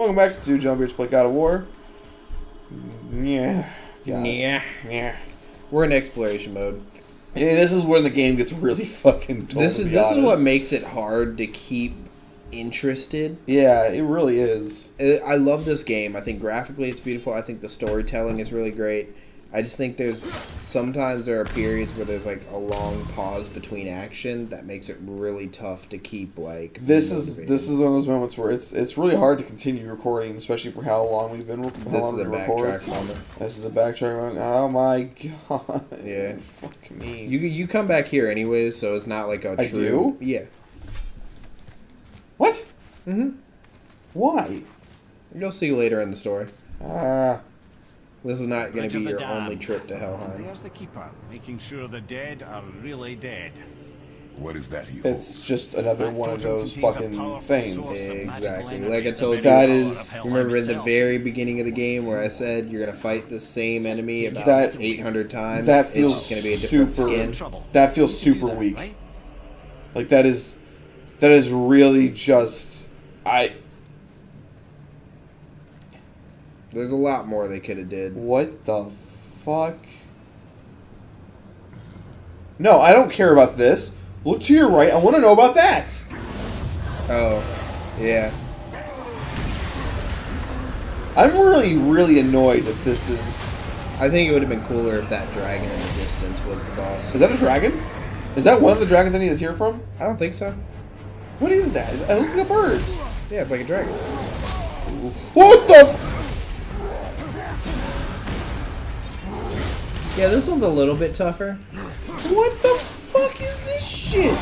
Welcome back to John Beard's Play God of War. Yeah. We're in exploration mode. Yeah, this is when the game gets really fucking told, This is what makes it hard to keep interested. Yeah, it really is. I love this game. I think graphically it's beautiful. I think the storytelling is really great. I just think sometimes there are periods where there's like a long pause between action that makes it really tough to keep like. This is one of those moments where it's really hard to continue recording, especially for how long we've been recording. This is a backtrack moment. This is a backtrack moment. Oh my god. Yeah. Fuck me. You come back here anyways, so it's not like a true. I do? Yeah. What? Mm-hmm. Why? You'll see later in the story. This is not going to be your only trip to Helheim. There's the keeper, making sure the dead are really dead. What is that he It's holds? just another one of those fucking things. Exactly. Like I told you, That is... remember in the very beginning of the game where I said you're going to fight the same enemy about 800 times? That feels it's just going to be a different super... skin. That feels super weak. Like, that is really just... There's a lot more they could have did. What the fuck? No, I don't care about this. Look to your right. I want to know about that. Oh, yeah. I'm really, really annoyed that this is... I think it would have been cooler if that dragon in the distance was the boss. Is that a dragon? Is that one of the dragons I need to hear from? I don't think so. What is that? It looks like a bird. Yeah, it's like a dragon. What the... Yeah, this one's a little bit tougher. What the fuck is this shit?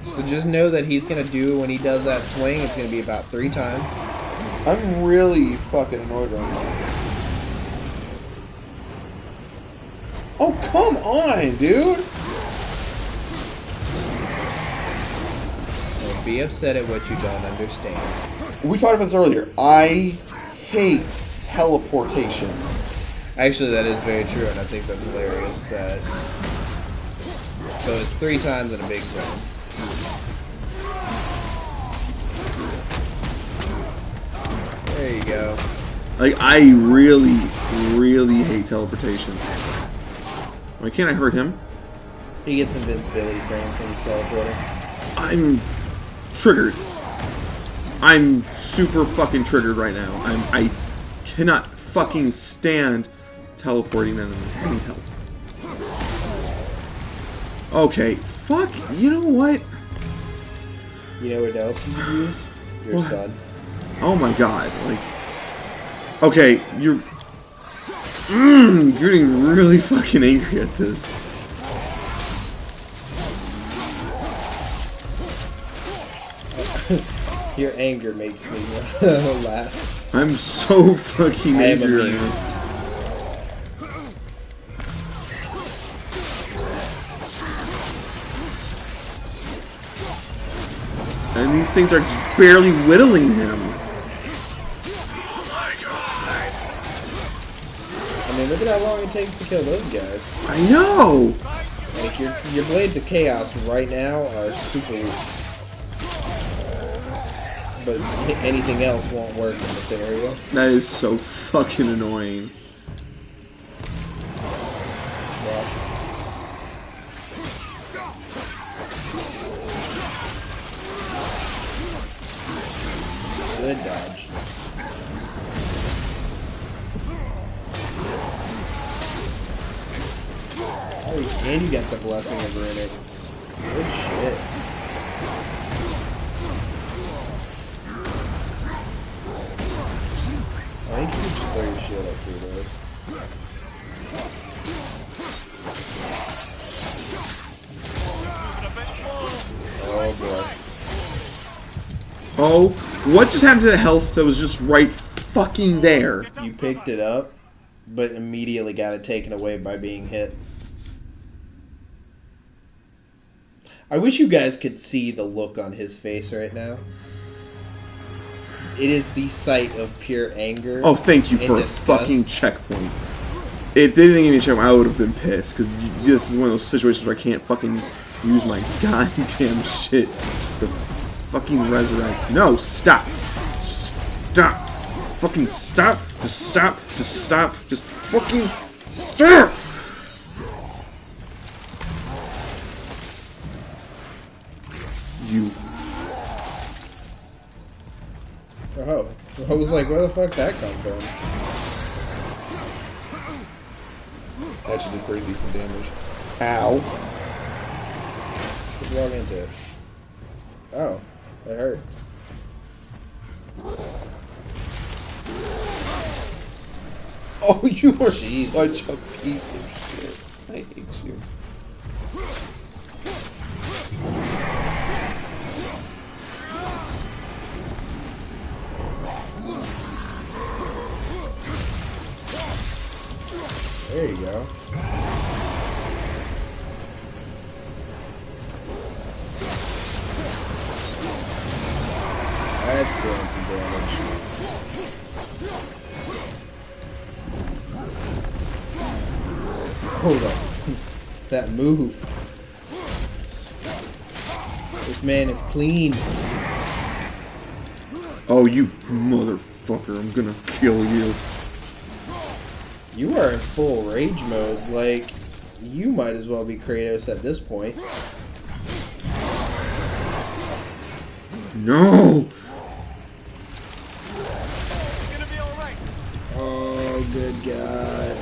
So just know that he's going to do, when he does that swing, it's going to be about 3 times. I'm really fucking annoyed right now. Oh, come on, dude. Don't be upset at what you don't understand. We talked about this earlier. I hate teleportation. Actually, that is very true, and I think that's hilarious. So it's 3 times in a big swing. There you go. Like, I really, really hate teleportation. Why can't I hurt him? He gets invincibility frames when he's teleporting. I'm triggered. I'm super fucking triggered right now. I cannot fucking stand teleporting and having health. Okay, fuck. You know what? You know what else you use? Your son. Oh my god. Like, okay, you're getting really fucking angry at this. Your anger makes me laugh. I'm so fucking I am angry. amused. And these things are just barely whittling him. Oh my god. I mean, look at how long it takes to kill those guys. I know. Like, your Blades of Chaos right now are super weak. But anything else won't work in this area. That is so fucking annoying. Well, good dodge. Oh, and you got the Blessing of Runic. Good shit. I think you can just throw your shield up through those. Oh boy. Oh, what just happened to the health that was just right fucking there? You picked it up, but immediately got it taken away by being hit. I wish you guys could see the look on his face right now. It is the sight of pure anger. Oh, thank you and for a disgust. fucking checkpoint. If they didn't give me a checkpoint, I would have been pissed. Because this is one of those situations where I can't fucking use my goddamn shit to Fucking resurrect. No, stop. Stop. Fucking stop. Just stop. Just stop. Just fucking stop. You. Oh, I was like, where the fuck that come from? That should do pretty decent damage. Ow. Just walk into it. Oh, it hurts. Oh, you are Jesus. such a piece of shit. I hate you. There you go. That's doing some damage. Hold on. That move. This man is clean. Oh, you motherfucker. I'm gonna kill you. You are in full rage mode. Like, you might as well be Kratos at this point. No. Oh, good God.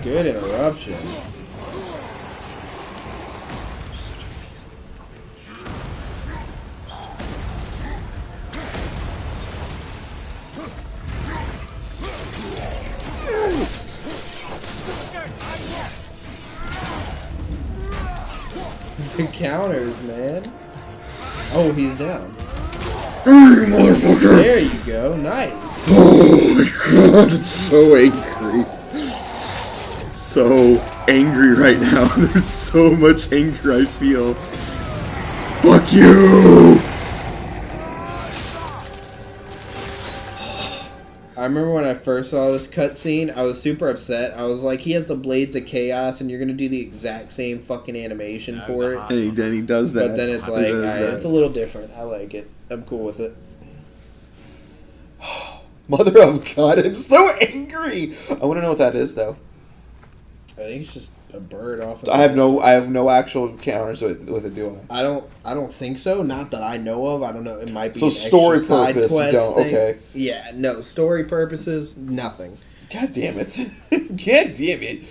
Good interruption. The counters, man. Oh, he's down. You motherfucker. There you go. Nice. Oh my god. I'm so angry. So angry right now. There's so much anger I feel. Fuck you! I remember when I first saw this cutscene, I was super upset. I was like, he has the Blades of Chaos, and you're gonna do the exact same fucking animation for it. And then he does that. But then it's He like, does alright, that. it's a little different. I like it. I'm cool with it. Mother of God, I'm so angry. I want to know what that is, though. I think it's just a bird off. Of I have no actual counters with it, do I? I don't think so. Not that I know of. I don't know. It might be So an story extra side purpose, quest don't- thing. okay. Yeah, no story purposes. Nothing. God damn it. God damn it.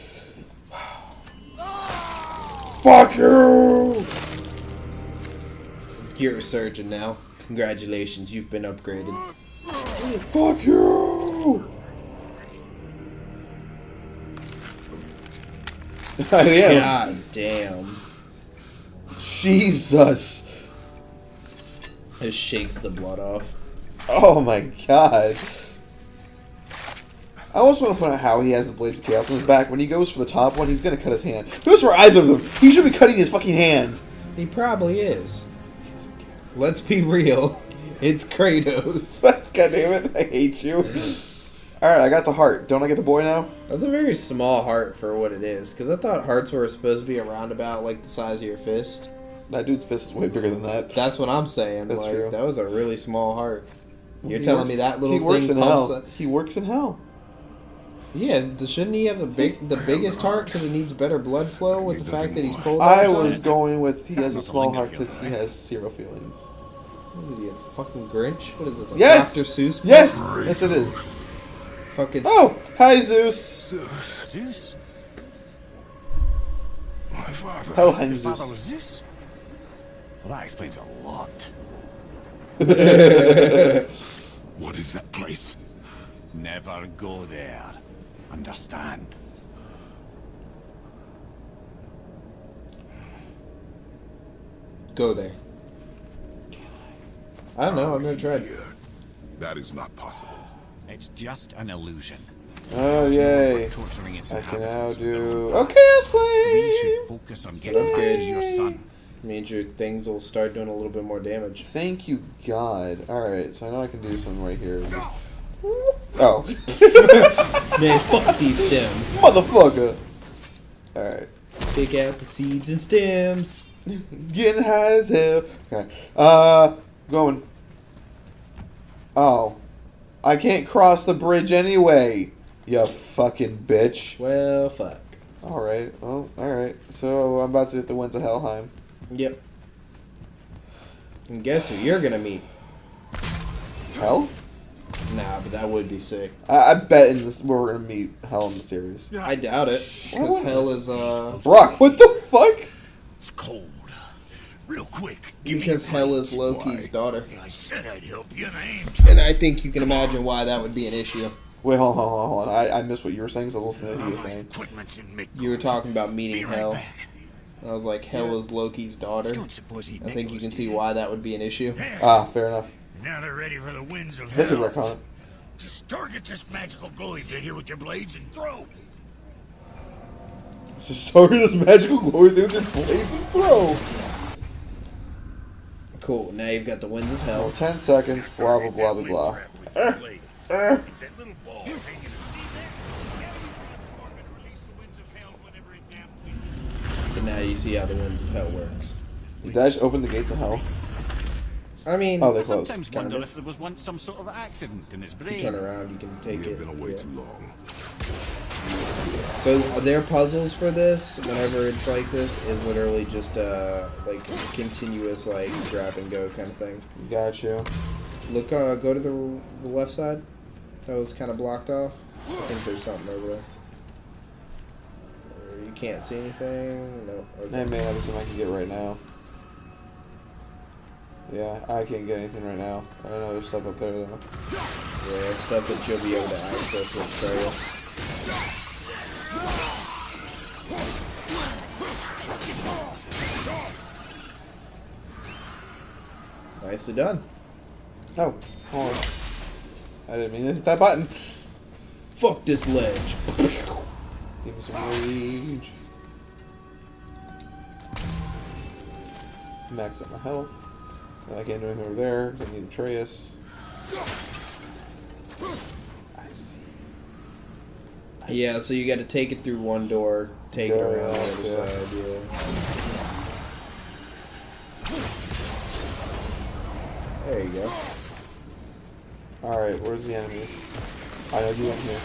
Fuck you! You're a surgeon now. Congratulations, you've been upgraded. Fuck you! I am. God damn. Jesus. It shakes the blood off. Oh my god. I also want to point out how he has the Blades of Chaos on his back. When he goes for the top one, he's going to cut his hand. Goes for either of them. He should be cutting his fucking hand. He probably is. Let's be real. It's Kratos. That's goddammit. I hate you. Alright, I got the heart. Don't I get the boy now? That's a very small heart for what it is. Because I thought hearts were supposed to be around about like the size of your fist. That dude's fist is way bigger than that. That's what I'm saying. That's like, true. That was a really small heart. You're He telling works- me that little he works thing in pumps hell. up- He works in hell. Yeah, shouldn't he have the biggest heart because it needs better blood flow with the fact that he's cold? all I the time? was going with he has a small heart because he has zero feelings. What is he, a fucking Grinch? What is this, a Yes! Dr. Seuss? book? Yes! Yes, it is. Fucking... Oh! Hi, Zeus! Zeus? My father. Helheim Your father Zeus. was Zeus? Well, that explains a lot. What is that place? Never go there. Understand? Go there. I don't know, I've never tried. Here. That is not possible. It's just an illusion. Oh, It's no yay. for torturing its I can now inhabitants with their do... own Okay, past. let's play! We should focus on getting back to your son. Means your things will start doing a little bit more damage. Thank you, God. Alright, so I know I can do something right here. Just... Oh. Man, fuck these stems. Motherfucker! Alright. Pick out the seeds and stems. Getting high as hell. Okay. Going. Oh. I can't cross the bridge anyway. You fucking bitch. Well, fuck. Alright. Well, alright. So I'm about to hit the winds of Helheim. Yep. And guess who you're gonna meet? Hell? Nah, but that would be sick. I bet in this we're gonna meet Hell in the series. I doubt it. Because hell is, Brock, what the fuck? It's cold. Real quick. Because hell is Loki's daughter. I said I'd help you, and I aimed. And I think you can imagine why that would be an issue. Wait, hold on. I missed what you were saying because I was listening to what you were saying. Equipment's in mid. You were talking about meeting Be right hell. back. I was like, hell is Loki's daughter. Don't suppose he I think you can see why that would be an issue. There. Ah, fair enough. Now they're ready for the winds of They could hell. retcon it. Just target this magical glowy bit here with your blades and throw. Just target this magical glory thing with your blades and throw. Cool. Now you've got the winds of hell. 10 seconds, blah, blah, blah, blah, blah. It's that little ball hanging in So now you see how the winds of hell works. Did I just open the gates of hell? I mean, Oh, they I closed. sometimes kind wonder of. if there was once some sort of accident in his if you brain. turn around, you can take We it. have been away Yeah. too long. So are there puzzles for this? Whenever it's like this, is literally just like a continuous like grab and go kind of thing. Got you. Look, go to the left side. That was kind of blocked off. I think there's something over there. You can't see anything. No. Okay. Hey man, everything I can get right now. Yeah, I can't get anything right now. I know there's stuff up there though. Yeah, stuff that you'll be able to access with trails. Nicely done. Oh, hold on. I didn't mean to hit that button. Fuck this ledge. Give me some rage. Max up my health. And I can't do anything over there because I need Atreus. I see. Yeah, so you got to take it through one door, take it Go around the out, other yeah. side. Yeah. There you go. Alright, where's the enemies? I know you went here.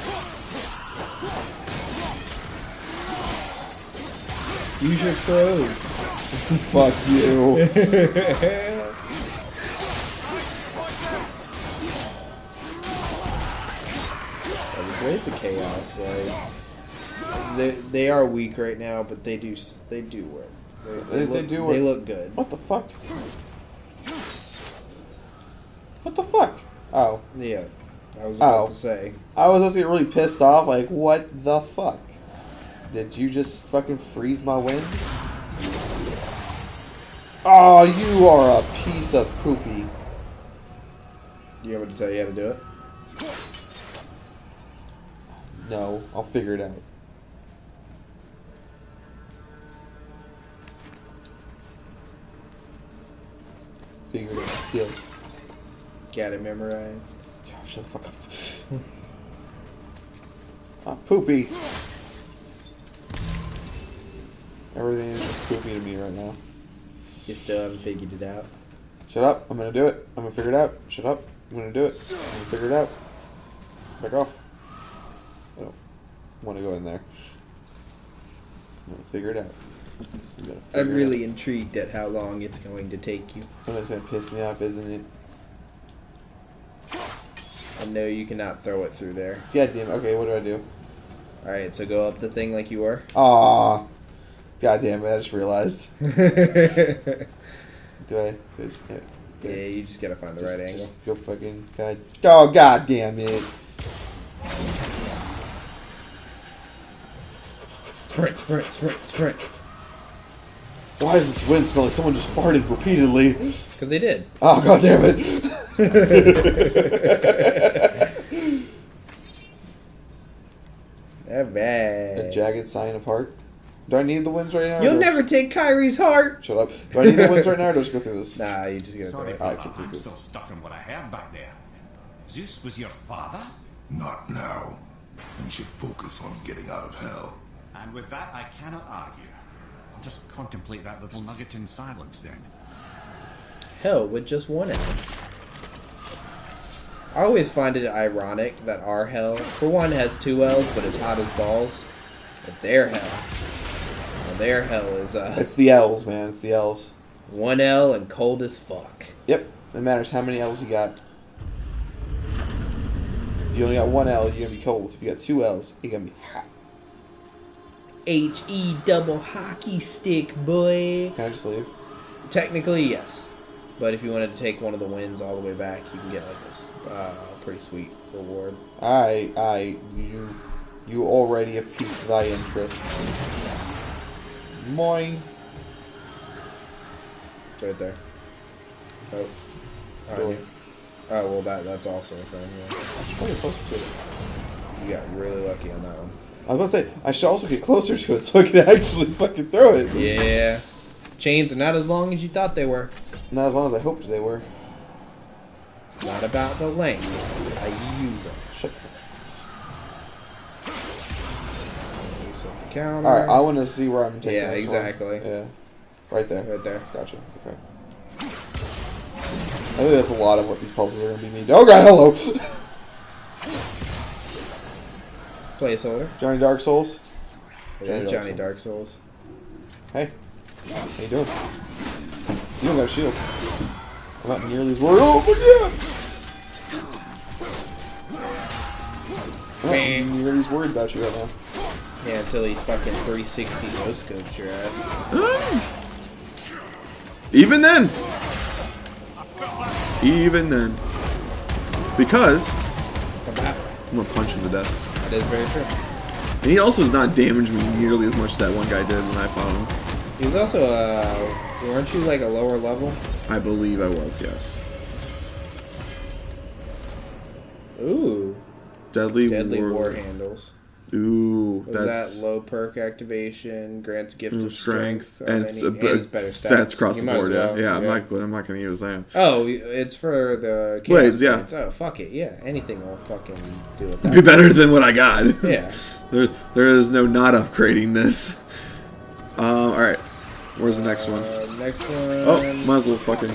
Use your crows. Fuck you. It's a chaos. Like they are weak right now, but they do work. They look, do work. They look good. What the fuck? What the fuck? Oh. Yeah, I was about Oh. to say. I was about to get really pissed off, like, what the fuck? Did you just fucking freeze my wind? Oh, you are a piece of poopy. You want me to tell you how to do it? No, I'll figure it out. Figure it out. Still. Got it memorized. Shut the fuck up. Ah, poopy. Everything is just poopy to me right now. You still haven't figured it out. Shut up. I'm gonna do it. I'm gonna figure it out. Shut up. I'm gonna do it. I'm gonna figure it out. Back off. I don't want to go in there. I'm gonna figure it out. I'm really intrigued at how long it's going to take you. It's gonna piss me off, isn't it? I know you cannot throw it through there. God damn it. Okay, what do I do? Alright, so go up the thing like you were. Aw. God damn it, I just realized. Yeah, Do I just, you just gotta find the right angle. Just go fucking god. Oh god damn it. Sprint, sprint, sprint, sprint. Why does this wind smell like someone just farted repeatedly? Because they did. Oh god damn it. Not bad. A jagged sign of heart. Do I need the wins right now? You'll never take Kyrie's heart. Shut up. Do I need the wins right now, or do I just go through this? Nah, you just gotta do Sorry it. about Alright, that. cool, cool, I'm cool. still stuck in what I heard back there. Zeus was your father? Not now. We should focus on getting out of hell. And with that, I cannot argue. I'll just contemplate that little nugget in silence then. Hell, with just one L. I always find it ironic that our hell, for one, has 2 L's, but it's hot as balls. But their hell is It's the L's, man. It's the L's. 1 L and cold as fuck. Yep. It matters how many L's you got. If you only got 1 L, you're gonna be cold. If you got 2 L's, you're gonna be hot. HE double hockey stick, boy. Can I just leave? Technically, yes. But if you wanted to take one of the wins all the way back, you can get like this pretty sweet reward. You already have piqued thy interest. Moin. It's right there. Oh. Door. Oh, well, that's also a thing, yeah. Probably closer to it. You got really lucky on that one. I was about to say, I should also get closer to it so I can actually fucking throw it. Yeah. Chains are not as long as you thought they were. Not as long as I hoped they were. Not about the length. How you use them. Shut the fuck Reset the counter. up. Alright, I want to see where I'm taking Yeah, this exactly. one. Yeah. Right there. Right there. Gotcha. Okay. I think that's a lot of what these puzzles are going to be needed. Oh god, hello! Placeholder. Johnny Dark Souls. It is Johnny Dark Souls. Hey. How you doing? You don't got a shield. I'm not nearly as worried. Oh my god! I'm not nearly as worried about you right now. Yeah, until he fucking 360 no scopes your ass. Even then. Even then. Because Come back. I'm gonna punch him to death. That is very true. And he also has not damaged me nearly as much as that one guy did when I fought him. He was also, weren't you like a lower level? I believe I was, yes. Ooh. Deadly War handles. Ooh, Was that's that low perk activation, grants gift of strength, and and it's better stats. That's across You the might as board. well, Yeah, I'm not gonna use that. Oh, it's for the Blades, chaos yeah. points. Oh, fuck it. Yeah, anything will fucking do it. Be That. better than what I got. Yeah. there is no not upgrading this. All right, where's the next one? Next one. Oh, might as well fucking.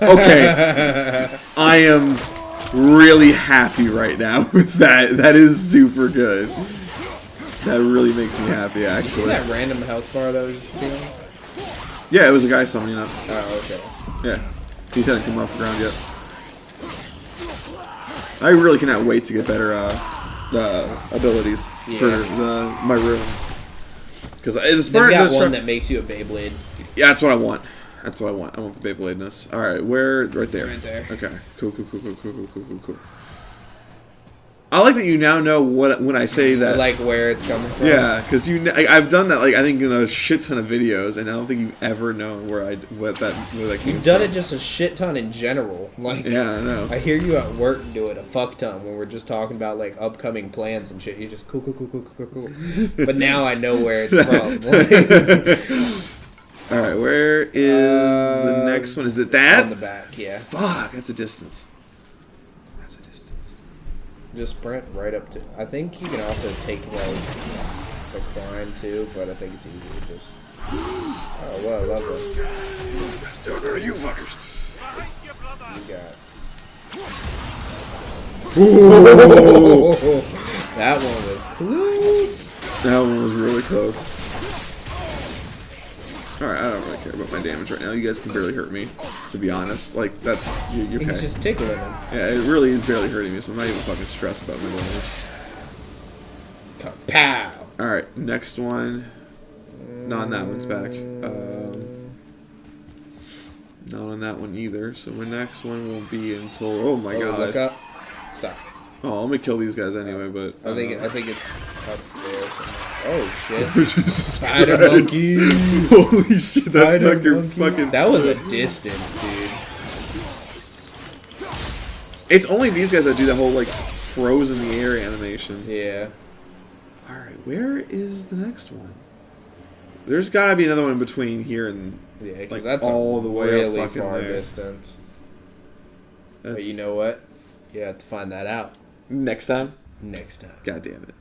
Okay, I am really happy right now with that. That is super good. That really makes me happy, See actually. that random health bar that was just feeling? Yeah, it was a guy summoning up. Oh, okay. Yeah, he hasn't come off the ground yet. I really cannot wait to get better abilities for my runes. Because the They've Spartan got does one try- that makes you a Beyblade. Yeah, that's what I want. That's what I want. I want the Beybladeness. All right, where? Right there. Right there. Okay. Cool. I like that you now know what when I say that. Like where it's coming from. Yeah, because I've done that. Like I think in a shit ton of videos, and I don't think you've ever known where that came You've done from. it just a shit ton in general. Like, Yeah, I know. I hear you at work do it a fuck ton when we're just talking about like upcoming plans and shit. You're just cool. But now I know where it's from. All right, where is the next one? Is it that? On the back, yeah. Fuck, that's a distance. That's a distance. Just sprint right up to. I think you can also take like the climb too, but I think it's easy to just. Oh well, lovely. No, you fuckers. You got. That one was close. That one was really close. Alright, I don't really care about my damage right now. You guys can barely hurt me, to be honest. Like, that's... You're He's okay. just tickling him. Yeah, it really is barely hurting me, so I'm not even fucking stressed about my damage. Pow. Alright, next one. Not on that one's back. Not on that one either, so my next one won't be until... Oh my Oh, god. look up. Stop. Oh, I'm gonna kill these guys anyway, but... I think it's up there somewhere. Oh shit. Jesus Spider Christ. monkey. Holy shit, that Spider fucking... That was a distance, dude. It's only these guys that do that whole, like, froze in the air animation. Yeah. Alright, where is the next one? There's got to be another one in between here and Yeah, because like that's all a the way really up fucking far there. distance. That's But you know what? You have to find that out next time. next time. God damn it.